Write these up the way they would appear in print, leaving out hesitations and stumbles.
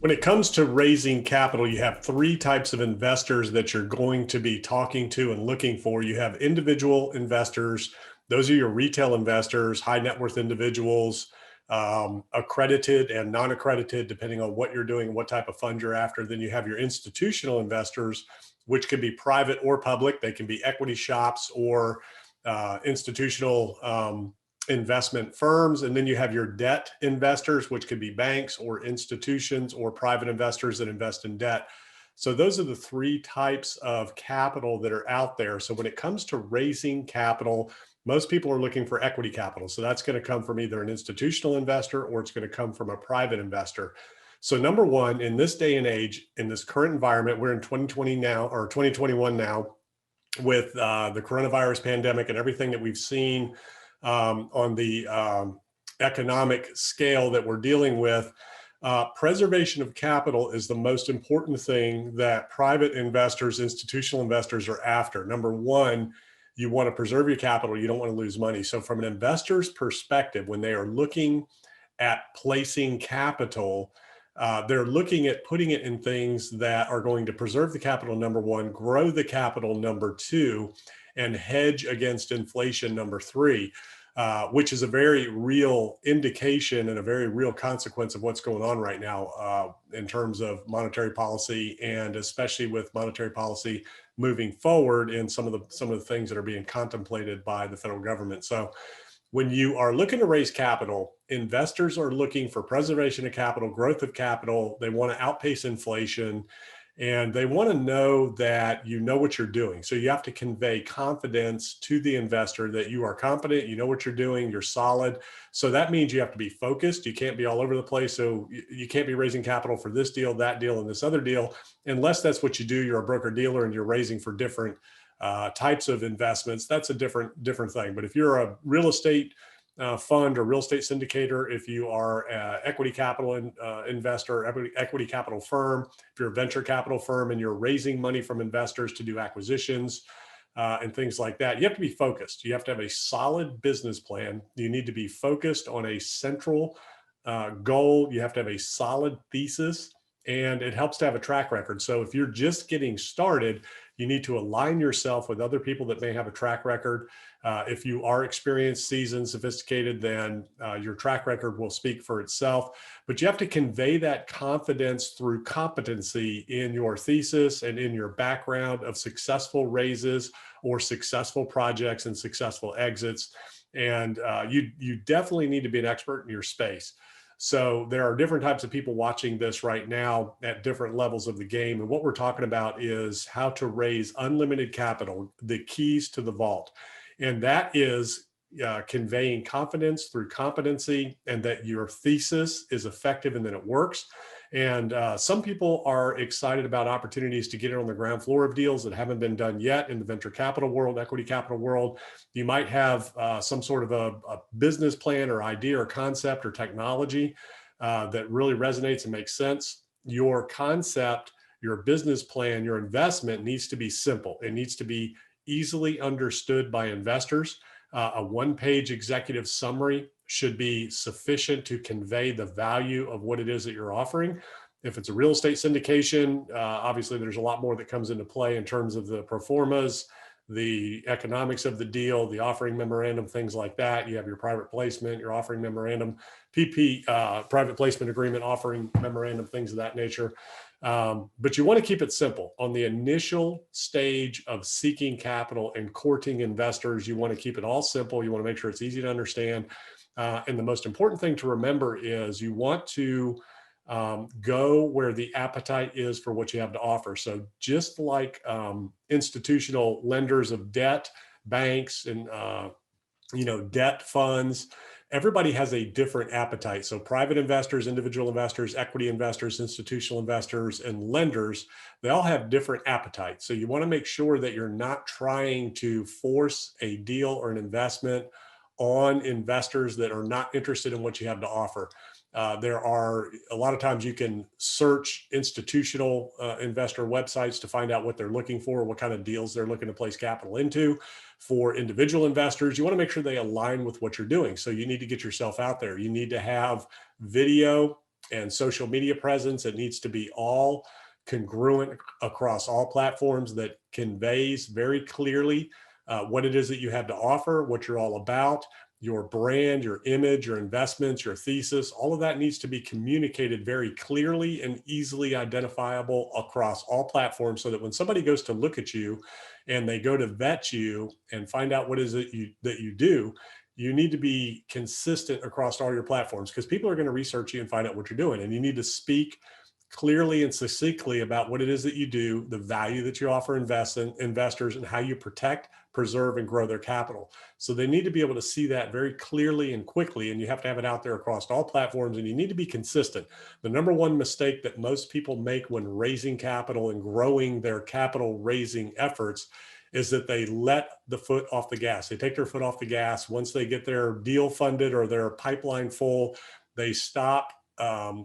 When it comes to raising capital, you have three types of investors that you're going to be talking to and looking for. You have individual investors. Those are your retail investors, high net worth individuals, accredited and non-accredited, depending on what you're doing and what type of fund you're after. Then you have your institutional investors, which can be private or public. They can be equity shops or institutional investment firms. And then you have your debt investors, which could be banks or institutions or private investors that invest in debt. So those are the three types of capital that are out there. So when it comes to raising capital, most people are looking for equity capital. So that's going to come from either an institutional investor or it's going to come from a private investor. So number one, in this day and age, in this current environment, we're in 2020 now, or 2021 now, with the coronavirus pandemic and everything that we've seen on the economic scale that we're dealing with. Preservation of capital is the most important thing that private investors, institutional investors are after. Number one, you want to preserve your capital. You don't want to lose money. So from an investor's perspective, when they are looking at placing capital, they're looking at putting it in things that are going to preserve the capital, number one, grow the capital, number two, and hedge against inflation, number three, which is a very real indication and a very real consequence of what's going on right now in terms of monetary policy, and especially with monetary policy moving forward in some of the things that are being contemplated by the federal government. So when you are looking to raise capital, investors are looking for preservation of capital, growth of capital. They want to outpace inflation, and they want to know that you know what you're doing. So you have to convey confidence to the investor that you are competent, you know what you're doing, you're solid. So that means you have to be focused. You can't be all over the place. So you can't be raising capital for this deal, that deal, and this other deal, unless that's what you do. You're a broker dealer and you're raising for different types of investments. That's a different thing. But if you're a real estate fund or real estate syndicator, if you are an equity capital investor, equity capital firm, if you're a venture capital firm and you're raising money from investors to do acquisitions and things like that, you have to be focused. You have to have a solid business plan. You need to be focused on a central goal. You have to have a solid thesis, and it helps to have a track record. So if you're just getting started, you need to align yourself with other people that may have a track record. If you are experienced, seasoned, sophisticated, then your track record will speak for itself. But you have to convey that confidence through competency in your thesis and in your background of successful raises or successful projects and successful exits. And you definitely need to be an expert in your space. So there are different types of people watching this right now at different levels of the game. And what we're talking about is how to raise unlimited capital, the keys to the vault. And that is conveying confidence through competency, and that your thesis is effective and that it works. And some people are excited about opportunities to get in on the ground floor of deals that haven't been done yet in the venture capital world, equity capital world. You might have some sort of a business plan or idea or concept or technology that really resonates and makes sense. Your concept, your business plan, your investment needs to be simple. It needs to be easily understood by investors. A one-page executive summary should be sufficient to convey the value of what it is that you're offering. If it's a real estate syndication, obviously there's a lot more that comes into play in terms of the pro formas, the economics of the deal, the offering memorandum, things like that. You have your private placement, your offering memorandum, private placement agreement, offering memorandum, things of that nature. But you want to keep it simple. On the initial stage of seeking capital and courting investors, you want to keep it all simple. You want to make sure it's easy to understand. And the most important thing to remember is you want to go where the appetite is for what you have to offer. So just like institutional lenders of debt, banks, and debt funds, everybody has a different appetite. So private investors, individual investors, equity investors, institutional investors, and lenders, they all have different appetites. So you want to make sure that you're not trying to force a deal or an investment on investors that are not interested in what you have to offer. There are a lot of times you can search institutional investor websites to find out what they're looking for, what kind of deals they're looking to place capital into. For individual investors, you want to make sure they align with what you're doing. So you need to get yourself out there. You need to have video and social media presence. It needs to be all congruent across all platforms that conveys very clearly what it is that you have to offer, what you're all about, your brand, your image, your investments, your thesis. All of that needs to be communicated very clearly and easily identifiable across all platforms, so that when somebody goes to look at you and they go to vet you and find out what is it that you do, you need to be consistent across all your platforms, because people are going to research you and find out what you're doing. And you need to speak clearly and succinctly about what it is that you do, the value that you offer investors, and how you protect, preserve, and grow their capital. So they need to be able to see that very clearly and quickly, and you have to have it out there across all platforms, and you need to be consistent. The number one mistake that most people make when raising capital and growing their capital raising efforts is that they let the foot off the gas. They take their foot off the gas. Once they get their deal funded or their pipeline full, they stop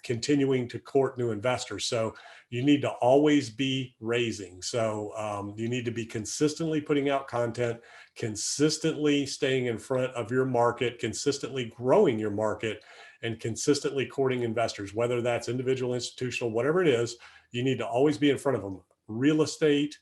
continuing to court new investors. So you need to always be raising. So you need to be consistently putting out content, consistently staying in front of your market, consistently growing your market, and consistently courting investors, whether that's individual, institutional, whatever it is. You need to always be in front of them. Real estate,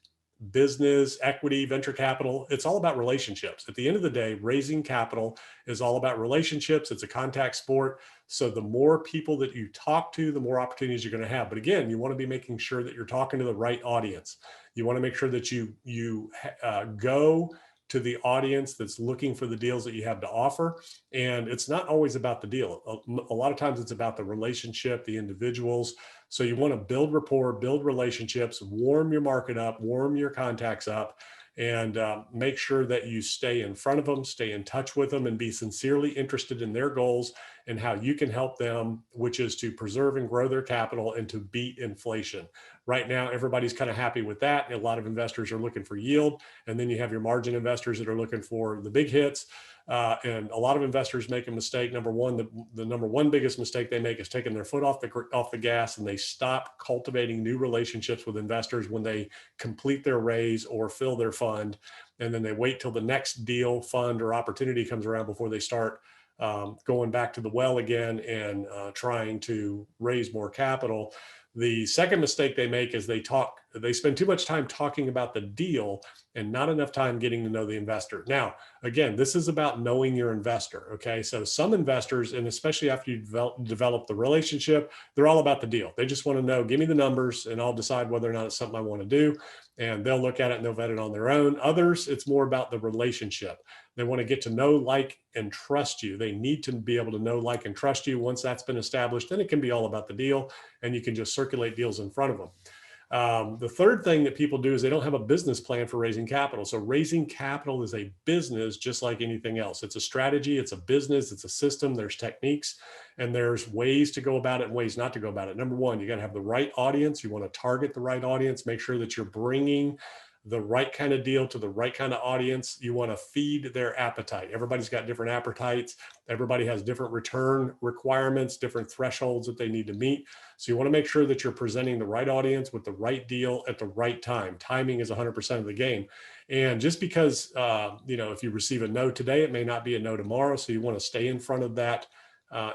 business, equity, venture capital, it's all about relationships. At the end of the day, raising capital is all about relationships. It's a contact sport. So the more people that you talk to, the more opportunities you're going to have. But again, you want to be making sure that you're talking to the right audience. You want to make sure that you go to the audience that's looking for the deals that you have to offer. And it's not always about the deal. A lot of times it's about the relationship, the individuals. So you want to build rapport, build relationships, warm your market up, warm your contacts up, and make sure that you stay in front of them, stay in touch with them, and be sincerely interested in their goals and how you can help them, which is to preserve and grow their capital and to beat inflation. Right now, everybody's kind of happy with that. A lot of investors are looking for yield. And then you have your margin investors that are looking for the big hits. And a lot of investors make a mistake. Number one, the number one biggest mistake they make is taking their foot off the gas, and they stop cultivating new relationships with investors when they complete their raise or fill their fund. And then they wait till the next deal, fund, or opportunity comes around before they start going back to the well again and trying to raise more capital. The second mistake they make is they spend too much time talking about the deal and not enough time getting to know the investor. Now, again, this is about knowing your investor. Okay. So some investors, and especially after you develop the relationship, they're all about the deal. They just want to know, give me the numbers and I'll decide whether or not it's something I want to do. And they'll look at it and they'll vet it on their own. Others, it's more about the relationship. They want to get to know, like, and trust you. They need to be able to know, like, and trust you. Once that's been established, then it can be all about the deal, and you can just circulate deals in front of them. The third thing that people do is they don't have a business plan for raising capital. So raising capital is a business just like anything else. It's a strategy, it's a business, it's a system, there's techniques, and there's ways to go about it and ways not to go about it. Number one, you got to have the right audience. You want to target the right audience, make sure that you're bringing the right kind of deal to the right kind of audience. You want to feed their appetite. Everybody's got different appetites. Everybody has different return requirements, different thresholds that they need to meet. So you want to make sure that you're presenting the right audience with the right deal at the right time. Timing is 100% of the game. And just because, if you receive a no today, it may not be a no tomorrow. So you want to stay in front of that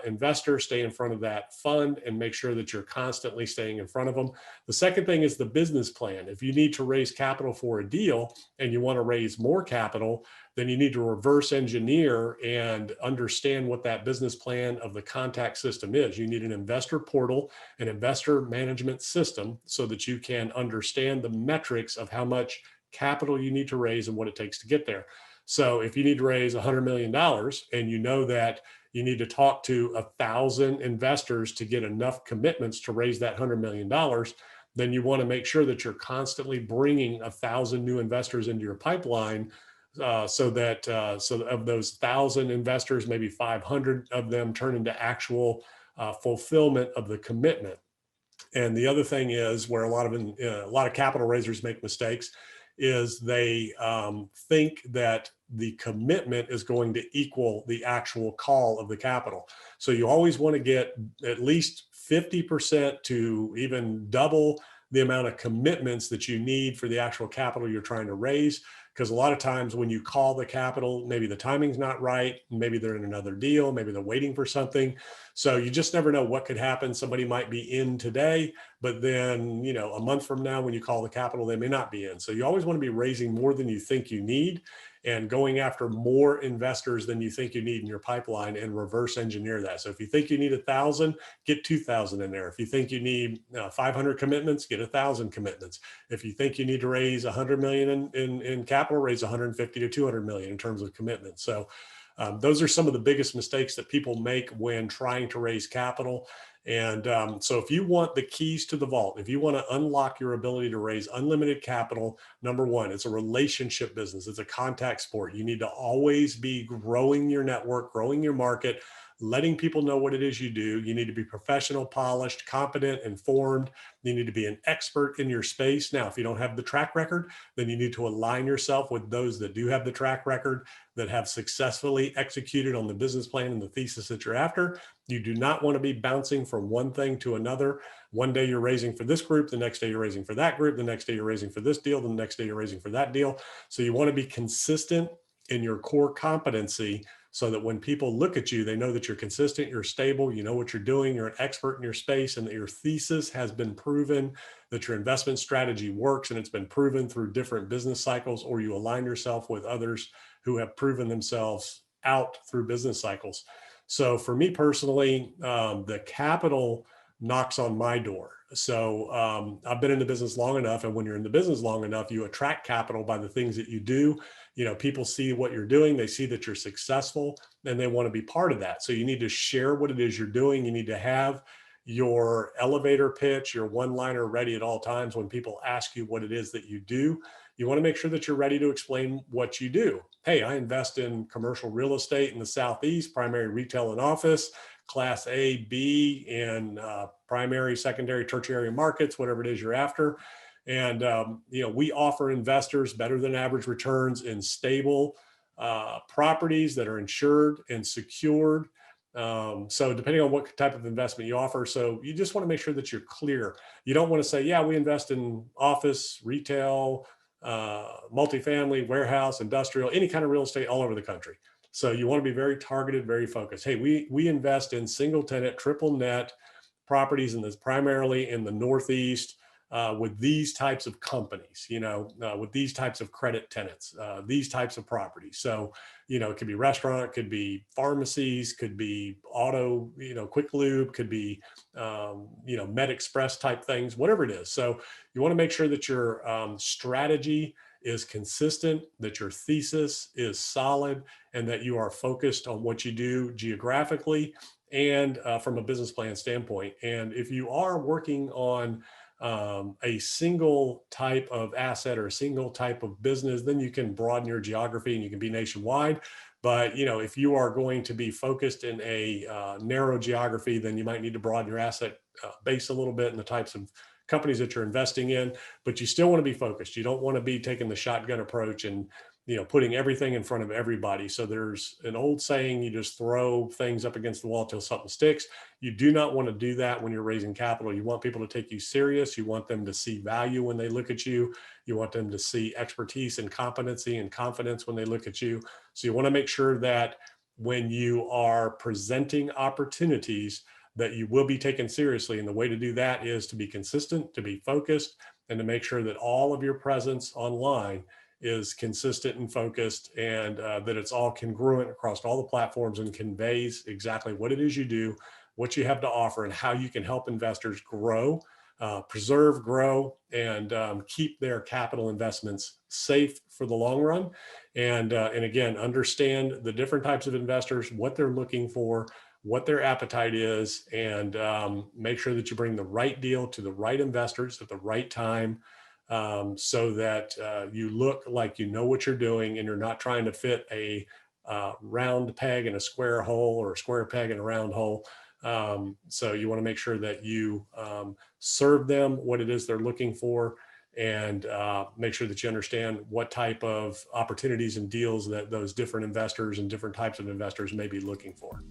investor, stay in front of that fund, and make sure that you're constantly staying in front of them. The second thing is the business plan. If you need to raise capital for a deal and you want to raise more capital, then you need to reverse engineer and understand what that business plan of the contact system is. You need an investor portal, an investor management system, so that you can understand the metrics of how much capital you need to raise and what it takes to get there. So if you need to raise $100 million and you know that you need to talk to 1,000 investors to get enough commitments to raise that $100 million, then you want to make sure that you're constantly bringing 1,000 new investors into your pipeline, so of those 1,000 investors, maybe 500 of them turn into actual fulfillment of the commitment. And the other thing is where a lot of capital raisers make mistakes is they think that the commitment is going to equal the actual call of the capital. So you always want to get at least 50% to even double the amount of commitments that you need for the actual capital you're trying to raise. because a lot of times when you call the capital, maybe the timing's not right, maybe they're in another deal, maybe they're waiting for something. So you just never know what could happen. Somebody might be in today, but then, a month from now, when you call the capital, they may not be in. So you always want to be raising more than you think you need and going after more investors than you think you need in your pipeline and reverse engineer that. So if you think you need 1,000, get 2,000 in there. If you think you need 500 commitments, get 1,000 commitments. If you think you need to raise 100 million in capital, raise 150 to 200 million in terms of commitments. So those are some of the biggest mistakes that people make when trying to raise capital. And so if you want the keys to the vault, if you want to unlock your ability to raise unlimited capital, number one, it's a relationship business. It's a contact sport. You need to always be growing your network, growing your market, letting people know what it is you do. You need to be professional, polished, competent, informed. You need to be an expert in your space. Now, if you don't have the track record, then you need to align yourself with those that do have the track record, that have successfully executed on the business plan and the thesis that you're after. You do not want to be bouncing from one thing to another. One day you're raising for this group, the next day you're raising for that group, the next day you're raising for this deal, the next day you're raising for that deal. So you want to be consistent in your core competency so that when people look at you, they know that you're consistent, you're stable, you know what you're doing, you're an expert in your space, and that your thesis has been proven, that your investment strategy works, and it's been proven through different business cycles, or you align yourself with others who have proven themselves out through business cycles. So for me personally, the capital knocks on my door. So I've been in the business long enough, and when you're in the business long enough, you attract capital by the things that you do. People see what you're doing, they see that you're successful, and they want to be part of that. So you need to share what it is you're doing. You need to have your elevator pitch, your one-liner ready at all times. When people ask you what it is that you do, you want to make sure that you're ready to explain what you do. Hey, I invest in commercial real estate in the Southeast, primary retail and office, class A, B, and primary, secondary, tertiary markets, whatever it is you're after. And, we offer investors better than average returns in stable properties that are insured and secured. So depending on what type of investment you offer, so you just want to make sure that you're clear. You don't want to say, yeah, we invest in office, retail, multifamily, warehouse, industrial, any kind of real estate all over the country. So you want to be very targeted, very focused. Hey, we invest in single tenant, triple net properties primarily in the Northeast, with these types of companies, with these types of credit tenants, these types of properties. So, it could be restaurant, it could be pharmacies, could be auto, quick lube, could be, Med Express type things, whatever it is. So you want to make sure that your strategy is consistent, that your thesis is solid, and that you are focused on what you do geographically and from a business plan standpoint. And if you are working on a single type of asset or a single type of business, then you can broaden your geography and you can be nationwide. But if you are going to be focused in a narrow geography, then you might need to broaden your asset base a little bit and the types of companies that you're investing in. But you still want to be focused. You don't want to be taking the shotgun approach and putting everything in front of everybody. So there's an old saying, you just throw things up against the wall till something sticks. You do not want to do that when you're raising capital. You want people to take you serious. You want them to see value when they look at you. You want them to see expertise and competency and confidence when they look at you. So you want to make sure that when you are presenting opportunities, that you will be taken seriously. And the way to do that is to be consistent, to be focused, and to make sure that all of your presence online is consistent and focused, and that it's all congruent across all the platforms and conveys exactly what it is you do, what you have to offer, and how you can help investors grow, preserve, grow, and keep their capital investments safe for the long run. And again, understand the different types of investors, what they're looking for, what their appetite is, and make sure that you bring the right deal to the right investors at the right time, so that you look like you know what you're doing and you're not trying to fit a round peg in a square hole or a square peg in a round hole. So you want to make sure that you serve them what it is they're looking for, and make sure that you understand what type of opportunities and deals that those different investors and different types of investors may be looking for.